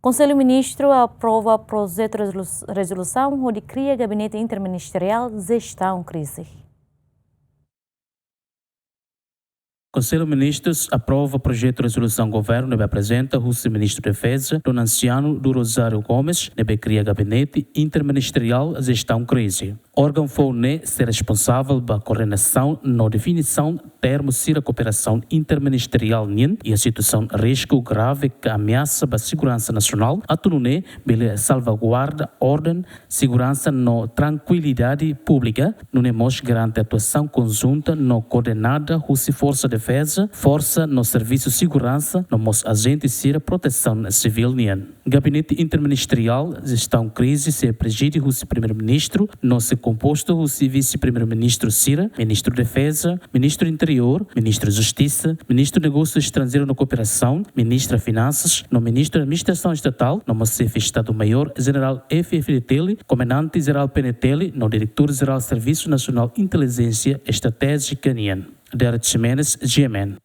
Conselho Ministro aprova projeto de resolução onde cria Gabinete Interministerial Gestão Crise. Conselho de Ministros aprova projeto de resolução governo que apresenta o Ministro da Defesa, Dom Anciano do Rosário Gomes, que cria Gabinete Interministerial Gestão Crise. Órgão foi ser responsável pela coordenação na definição termos de cooperação interministerial e a situação de risco grave que ameaça a segurança nacional, atuné pela salvaguarda, ordem, segurança e tranquilidade pública, não garante atuação conjunta não coordenada com força de defesa, força no serviço de segurança, nos agentes de proteção civil. Gabinete Interministerial Gestão Crise se preside o Primeiro-Ministro, não se composto o Vice-Primeiro-Ministro Cira, Ministro da Defesa, Ministro do Interior, Ministro da Justiça, Ministro do Negócio Estrangeiro e Cooperação, Ministro das Finanças, no Ministro da Administração Estatal, no Chefe Estado-Maior General FFDTL, Comandante-Geral PNTL, no Diretor-Geral Serviço Nacional Inteligência Estratégica NIAN. Derek Jimenez, GMN.